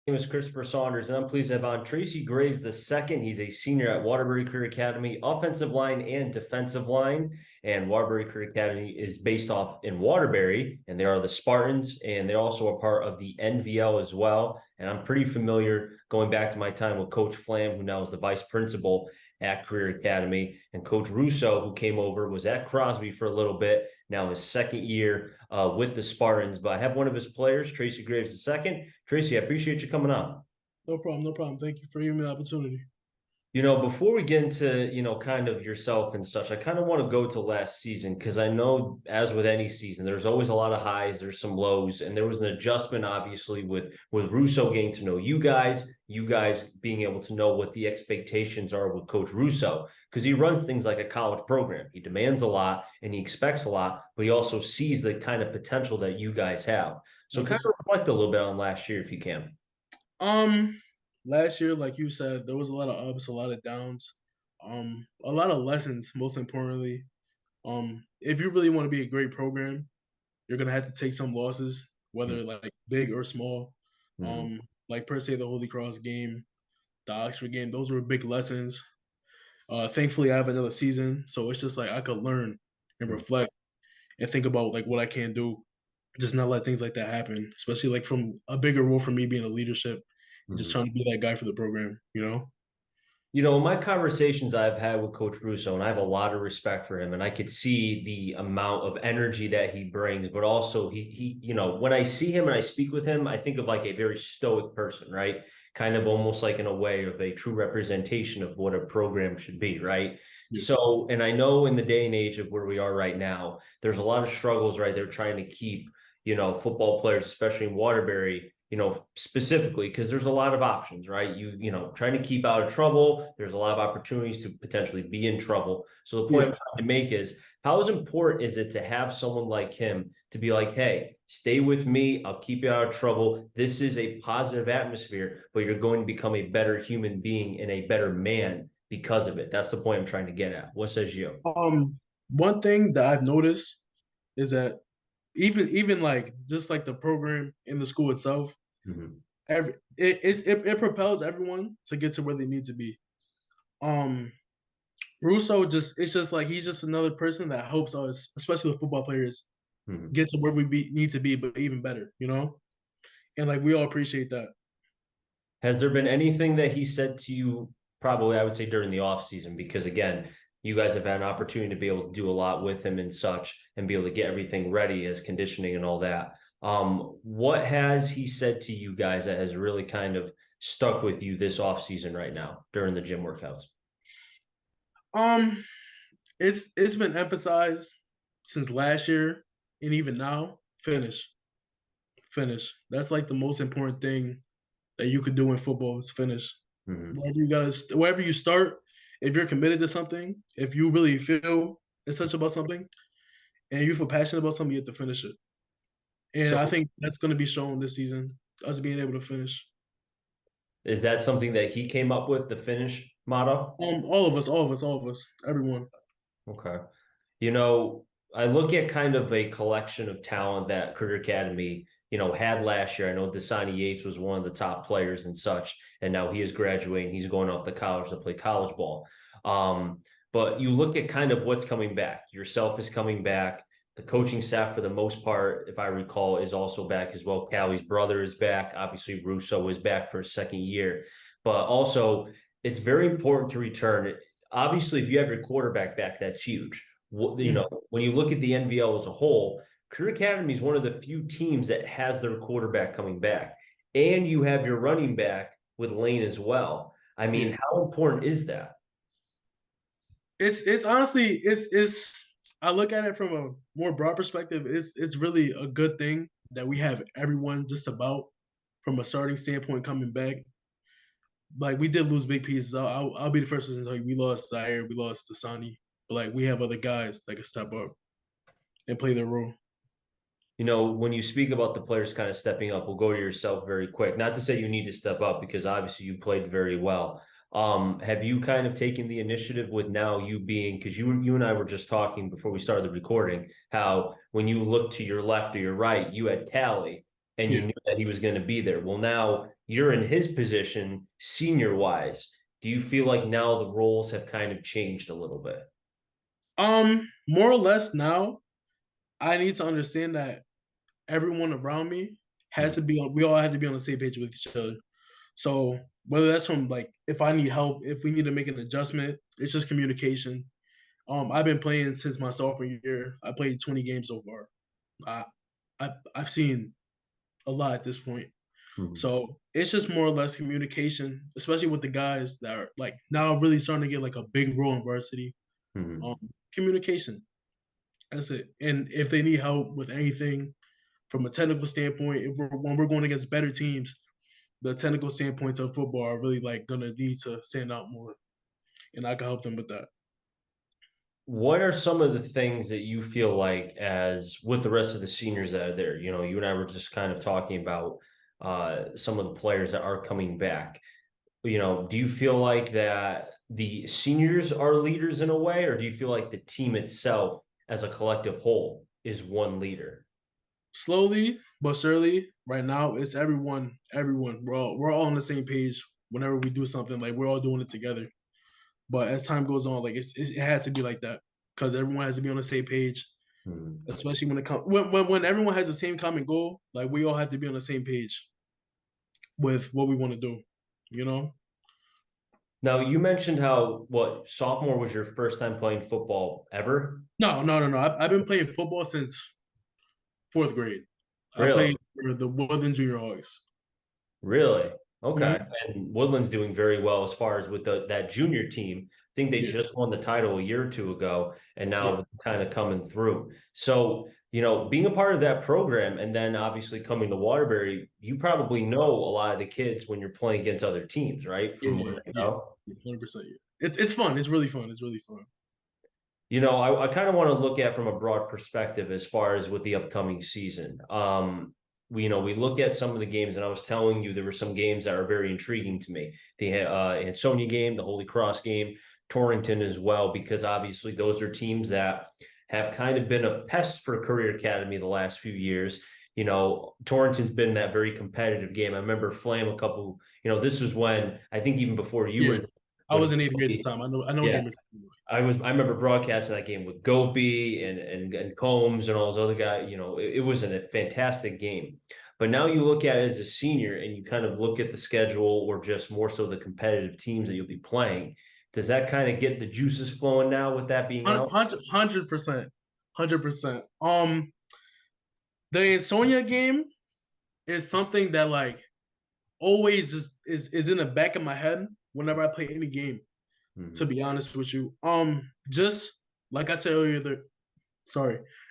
Name is Christopher Saunders, and I'm pleased to have on Tracy Graves II. He's a senior at Waterbury Career Academy, offensive line and defensive line. And Waterbury Career Academy is based off in Waterbury, and they are the Spartans, and they're also a part of the NVL as well. And I'm pretty familiar going back to my time with Coach Flam, who now is the vice principal at Career Academy, and Coach Russo, who came over, was at Crosby for a little bit. Now his second year with the Spartans. But I have one of his players, Tracy Graves II. Tracy, I appreciate you coming on. No problem, no problem. Thank you for giving me the opportunity. Before we get into, kind of yourself and such, I kind of want to go to last season because I know, as with any season, there's always a lot of highs, there's some lows, and there was an adjustment, obviously, with Russo getting to know you guys being able to know what the expectations are with Coach Russo, because he runs things like a college program. He demands a lot and he expects a lot, but he also sees the kind of potential that you guys have. So kind of reflect a little bit on last year if you can. Um, Last year, like you said, there was a lot of ups, a lot of downs, a lot of lessons. Most importantly, if you really want to be a great program, you're gonna have to take some losses, whether like big or small. Mm-hmm. Like per se, the Holy Cross game, the Oxford game, those were big lessons. Thankfully, I have another season, so it's just like I could learn and reflect and think about like what I can do, just not let things like that happen, especially like from a bigger role for me being a leadership and just Mm-hmm. trying to be that guy for the program, you know? In my conversations I've had with Coach Russo, and I have a lot of respect for him, and I could see the amount of energy that he brings, but also when I see him and I speak with him, I think of like a very stoic person, right? Kind of almost like in a way of a true representation of what a program should be, right? Yeah. So, and I know in the day and age of where we are right now, there's a lot of struggles, right? They're trying to keep, football players, especially in Waterbury, specifically because there's a lot of options, right? Trying to keep out of trouble. There's a lot of opportunities to potentially be in trouble. So the point Yeah. I'm trying to make is how important is it to have someone like him to be like, hey, stay with me. I'll keep you out of trouble. This is a positive atmosphere, but you're going to become a better human being and a better man because of it. That's the point I'm trying to get at. What says you? One thing that I've noticed is that even like just like the program in the school itself, Mm-hmm. it propels everyone to get to where they need to be. Um Russo just it's just like he's just another person that helps us, especially the football players, Mm-hmm. get to where need to be, but even better, you know? And like we all appreciate that. Has there been anything that he said to you, probably I would say during the off season, because again, you guys have had an opportunity to be able to do a lot with him and such and be able to get everything ready as conditioning and all that. What has he said to you guys that has really kind of stuck with you this off season right now during the gym workouts? Um, it's been emphasized since last year and even now. Finish. That's like the most important thing that you could do in football is finish. Mm-hmm. Wherever you start, if you're committed to something, if you really feel essential about something, and you feel passionate about something, you have to finish it. And I So think that's going to be shown this season, us being able to finish. is that something that he came up with, the finish motto? All of us, everyone. Okay. You know, I look at kind of a collection of talent that Career Academy, had last year. I know Dasani Yates was one of the top players and such, and now he is graduating. He's going off to college to play college ball. But you look at kind of what's coming back. Yourself is coming back. The coaching staff, for the most part, if I recall, is also back as well. Callie's brother is back. Obviously, Russo is back for a second year. But also, it's very important to return. Obviously, if you have your quarterback back, that's huge. Mm. When you look at the NVL as a whole, Career Academy is one of the few teams that has their quarterback coming back, and you have your running back with Lane as well. I Yeah. mean, how important is that? It's honestly it's I look at it from a more broad perspective. It's really a good thing that we have everyone just about from a starting standpoint coming back. Like we did lose big pieces. I'll be the first person to tell you we lost Zaire, we lost Dasani, but like we have other guys that can step up and play their role. When you speak about the players kind of stepping up, we'll go to yourself very quick. Not to say you need to step up because obviously you played very well. Have you kind of taken the initiative with now you being because you and I were just talking before we started the recording how when you look to your left or your right, you had Callie and you Yeah. knew that he was going to be there. Well, now you're in his position, senior wise. Do you feel like now the roles have kind of changed a little bit? More or less now, I need to understand that everyone around me has to be on. We all have to be on the same page with each other. So whether that's from like if I need help, if we need to make an adjustment, it's just communication. I've been playing since my sophomore year. I played 20 games so far. I, I've seen a lot at this point. Mm-hmm. So it's just more or less communication, especially with the guys that are like now really starting to get like a big role in varsity. Mm-hmm. Communication. That's it. And if they need help with anything from a technical standpoint, when we're going against better teams, the technical standpoints of football are really like gonna need to stand out more, and I can help them with that. What are some of the things that you feel like, as with the rest of the seniors that are there? You know, you and I were just kind of talking about some of the players that are coming back. You know, do you feel like that the seniors are leaders in a way, or do you feel like the team itself as a collective whole is one leader? Slowly but surely, right now it's everyone. Everyone, we're all on the same page. Whenever we do something, like we're all doing it together. But as time goes on, like it has to be like that because everyone has to be on the same page. Hmm. Especially when it comes when everyone has the same common goal, like we all have to be on the same page with what we want to do. You know? Now, you mentioned how what sophomore was your first time playing football ever? No, no, no, no. I've been playing football since fourth grade. I Really? played for the Woodland Junior Hogs. Really? Okay. Mm-hmm. And Woodland's doing very well as far as with that junior team. I think they Yeah, just won the title a year or two ago, and yeah, now kind of coming through. So, you know, being a part of that program and then obviously coming to Waterbury, you probably know a lot of the kids when you're playing against other teams, right? yeah, From where yeah, they yeah. go. 100%. Yeah. It's fun. It's really fun. It's really fun. You know, I kind of want to look at from a broad perspective as far as with the upcoming season. We look at some of the games, and I was telling you there were some games that are very intriguing to me. The Ansonia game, the Holy Cross game, Torrington as well, because obviously those are teams that have kind of been a pest for Career Academy the last few years. You know, Torrington's been that very competitive game. I remember Flam a couple, this was when I think even before you Yeah, were I was when, in eighth grade at the time. I know what yeah, game is. I remember broadcasting that game with Gopi and Combs and all those other guys. It was a fantastic game. But now you look at it as a senior and you kind of look at the schedule or just more so the competitive teams that you'll be playing. Does that kind of get the juices flowing now with that being out? 100%, 100%. The Ansonia game is something that like always just is in the back of my head whenever I play any game. To Mhm. be honest with you, just like I said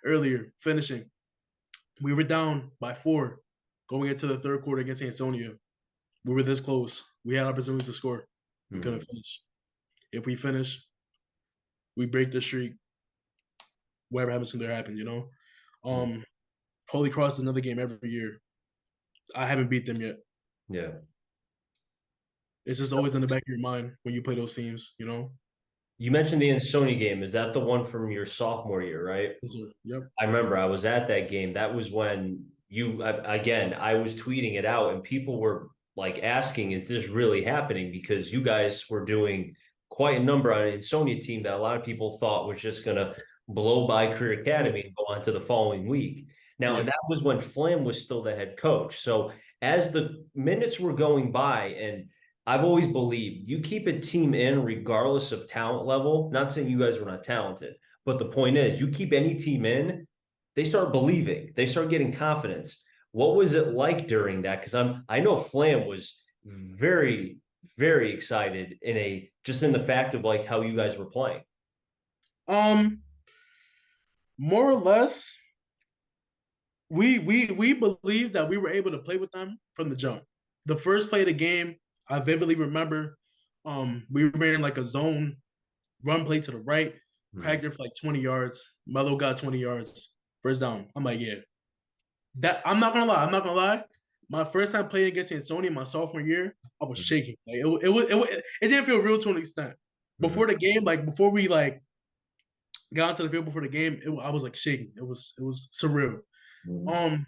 earlier, finishing, we were down by 4 going into the third quarter against Ansonia. We were this close. We had opportunities to score. We couldn't Mhm. finish. If we finish, we break the streak. Whatever happens from there happens. Mhm. Um, Holy Cross is another game every year. I haven't beat them yet. Yeah. It's just always in the back of your mind when you play those teams. You mentioned the Sony game. Is that the one from your sophomore year, right? Yep. I remember I was at that game. That was when again, I was tweeting it out and people were like asking, is this really happening? Because you guys were doing quite a number on an Sonia team that a lot of people thought was just going to blow by Career Yeah. Academy and go on to the following week. Now, Yeah. and that was when Flam was still the head coach. So as the minutes were going by, and I've always believed you keep a team in regardless of talent level, not saying you guys were not talented, but the point is, you keep any team in, they start believing, they start getting confidence. What was it like during that? Because I know Flam was very, very excited just in the fact of like how you guys were playing. Um, More or less, we believe that we were able to play with them from the jump. The first play of the game, I vividly remember. We ran like a zone run play to the right, cracked Hmm. it for like 20 yards. Melo got 20 yards, first down. I'm like, yeah. That I'm not gonna lie. I'm not gonna lie. My first time playing against Ansonia my sophomore year, I was shaking. Like it didn't feel real to an extent. Hmm. Before the game, like before we like got onto the field before the game, I was like shaking. It was surreal. Hmm. Um,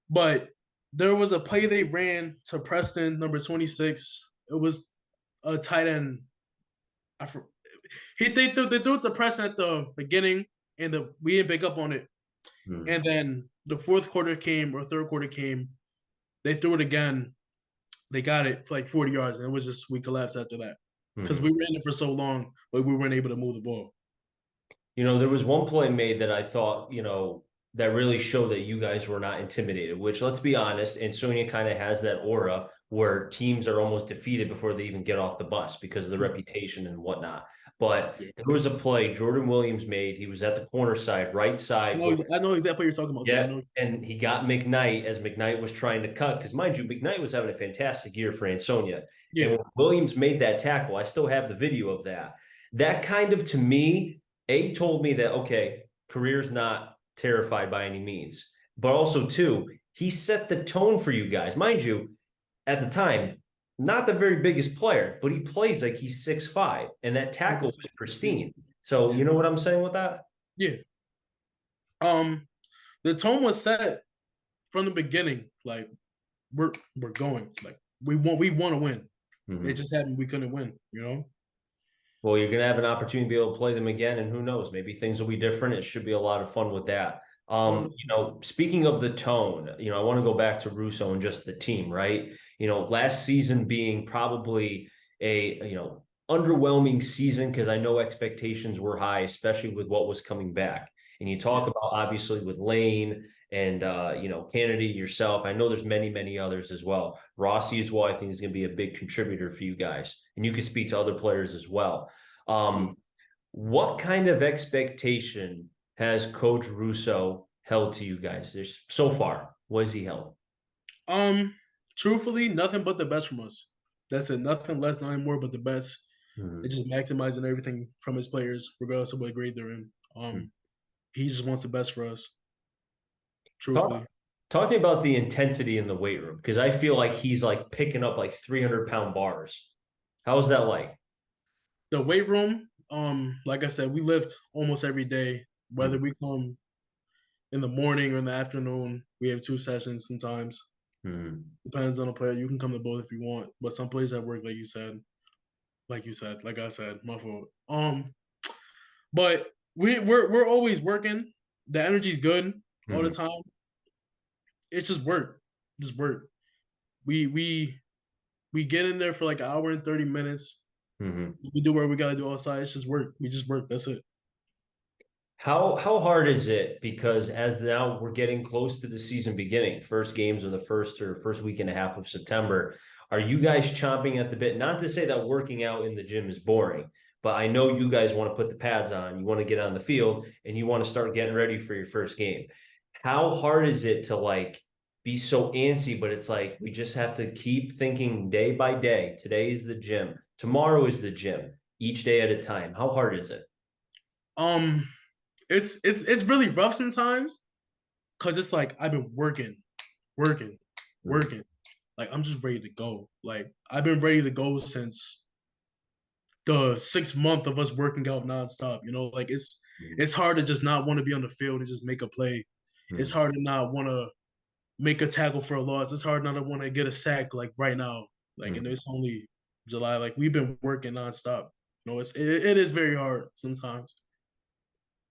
but There was a play they ran to Preston, number 26. It was a tight end. I for, they threw it to Preston at the beginning, and we didn't pick up on it. Hmm. And then the fourth quarter came or third quarter came. They threw it again. They got it for like 40 yards, and it was just we collapsed after that because Hmm. we ran it for so long, but we weren't able to move the ball. There was one play made that I thought, that really showed that you guys were not intimidated, which let's be honest, and Sonia kind of has that aura where teams are almost defeated before they even get off the bus because of the Yeah, reputation and whatnot. But yeah. there was a play Jordan Williams made. He was at the corner side, right side, going, I know exactly what you're talking about too. I yeah, know. and he got McKnight as McKnight was trying to cut, because mind you, McKnight was having a fantastic year for Ansonia. And Yeah. when Williams made that tackle, I still have the video of that. That kind of, to me, told me that, okay, career's not terrified by any means. But also, two, he set the tone for you guys. Mind you, at the time, not the very biggest player, but he plays like he's 6'5", and that tackle was Yeah. pristine. So, Yeah. you know what I'm saying with that? Yeah. Um, the tone was set from the beginning. Like we're going. Like we want to win. It Mm-hmm. just happened we couldn't win. You know. Well, you're going to have an opportunity to be able to play them again, and who knows, maybe things will be different. It should be a lot of fun with that. Oh, Speaking of the tone, I want to go back to Russo and just the team, right? Last season being probably a, underwhelming season because I know expectations were high, especially with what was coming back. And you yeah. talk about obviously with Lane and Kennedy, yourself. I know there's many, many others as well. Rossi as well, I think is going to be a big contributor for you guys. And you can speak to other players as well. Yeah. Um, what kind of expectation has Coach Russo held to you guys this so far? What has he held? Um, truthfully, nothing but the best from us. That's it. Nothing less, nothing more, but the best. It's Hmm. just maximizing everything from his players, regardless of what grade they're in. He just wants the best for us. Truthfully, Talk, talking about the intensity in the weight room, because I feel like he's like picking up like 300-pound bars. How is that like? the weight room. Like I said, we lift almost every day. Whether Hmm. we come in the morning or in the afternoon, we have two sessions sometimes. Hmm. Depends on the player. You can come to both if you want, but some players at work, like I said, my fault. But we're always working. The energy's good all the Hmm. time. It's just work. We we get in there for like an hour and 30 minutes. Hmm. We do what we gotta do outside. It's just work. We just work. That's it. How hard is it? Because as now we're getting close to the season beginning, first games of the first week and a half of September. Are you guys chomping at the bit? Not to say that working out in the gym is boring, but I know you guys want to put the pads on, you want to get on the field, and you want to start getting ready for your first game. How hard is it to like be so antsy, but it's like we just have to keep thinking day by day. Today is the gym, tomorrow is the gym, each day at a time. How hard is it? Um, it's really rough sometimes because it's like I've been working, Mm, working. Like I'm just ready to go. Like I've been ready to go since the 6 month of us working out nonstop. You know, like mm, it's hard to just not want to be on the field and just make a play. It's mm. hard to not want to make a tackle for a loss. It's hard not to want to get a sack like right now. Like and Mm. it's only July. Like we've been working nonstop. You know, it is very hard sometimes.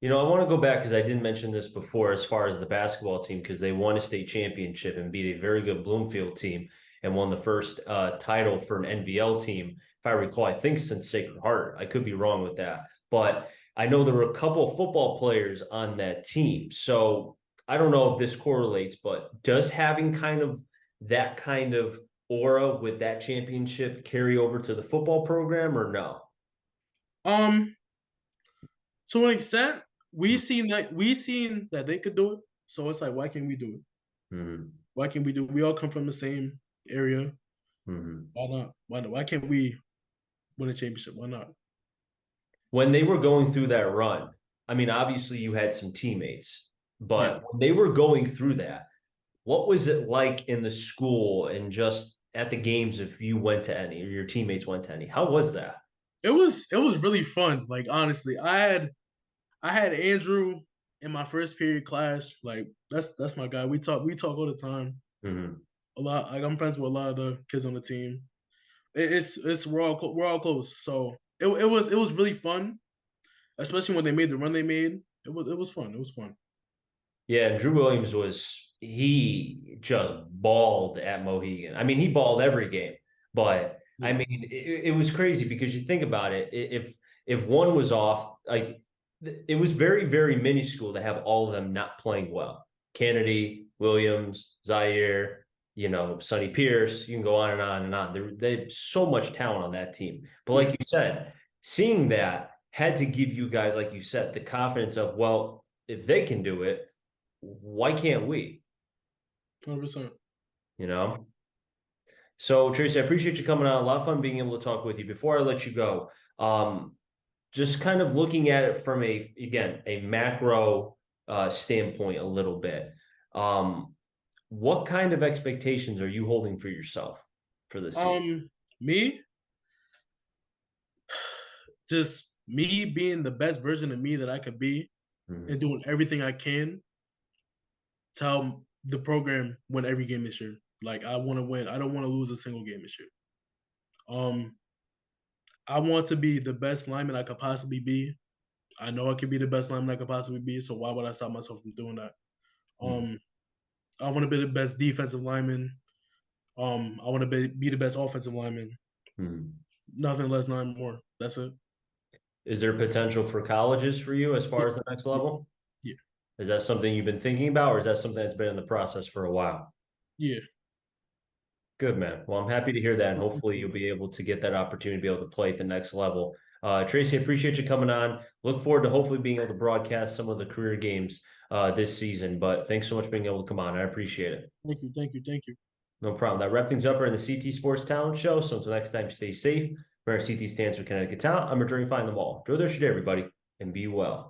I want to go back because I didn't mention this before as far as the basketball team, because they won a state championship and beat a very good Bloomfield team and won the first title for an NVL team, if I recall, I think since Sacred Heart. I could be wrong with that. But I know there were a couple of football players on that team. So I don't know if this correlates, but does having kind of that kind of aura with that championship carry over to the football program or no? Um, to an extent, we seen that they could do it. So it's like, why can't we do it? Mm-hmm. Why can't we do it? We all come from the same area. Mm-hmm. Why not? Why not? Why can't we win a championship? Why not? When they were going through that run, I mean, obviously you had some teammates, Yeah. but when they were going through that, what was it like in the school and just at the games if you went to any or your teammates went to any? How was that? It was really fun. Like honestly, I had Andrew in my first period class. Like that's my guy. We talk all the time. Mhm. A lot. Like I'm friends with a lot of the kids on the team. It's we're all close. So it was really fun, especially when they made the run they made. It was fun. It was fun. Yeah, Drew Williams he just balled at Mohegan. I mean, he balled every game, but I Yeah. mean, it was crazy because you think about it. If one was off, like it was very, very minuscule to have all of them not playing well. Kennedy, Williams, Zaire, Sonny Pierce, you can go on and on and on. They have so much talent on that team. But like Yeah. you said, seeing that had to give you guys, like you said, the confidence of, well, if they can do it, why can't we? 100%. You know? So, Tracy, I appreciate you coming on. A lot of fun being able to talk with you. Before I let you go, just kind of looking at it from a macro standpoint a little bit. Um, what kind of expectations are you holding for yourself for this season? Me, just me being the best version of me that I could be and Mhm. doing everything I can to help the program win every game this year. Like I want to win. I don't want to lose a single game this year. Um, I want to be the best lineman I could possibly be. I know I could be the best lineman I could possibly be. So why would I stop myself from doing that? Mhm. Um, I want to be the best defensive lineman. I want to be the best offensive lineman. Mhm. Nothing less, none more. That's it. Is there potential for colleges for you as far Yeah, as the next yeah, level? yeah, Is that something you've been thinking about, or is that something that's been in the process for a while? yeah. Good, man. Well, I'm happy to hear that. And hopefully you'll be able to get that opportunity to be able to play at the next level. Tracy, I appreciate you coming on. Look forward to hopefully being able to broadcast some of the career games this season. But thanks so much for being able to come on. I appreciate it. Thank you, thank you, thank you. No problem. That wrap things up here in the CT Sports Talent Show. So until next time, stay safe. Where CT stands for Connecticut Talent, I'm Returning Find them all. Enjoy the rest of your day, everybody, and be well.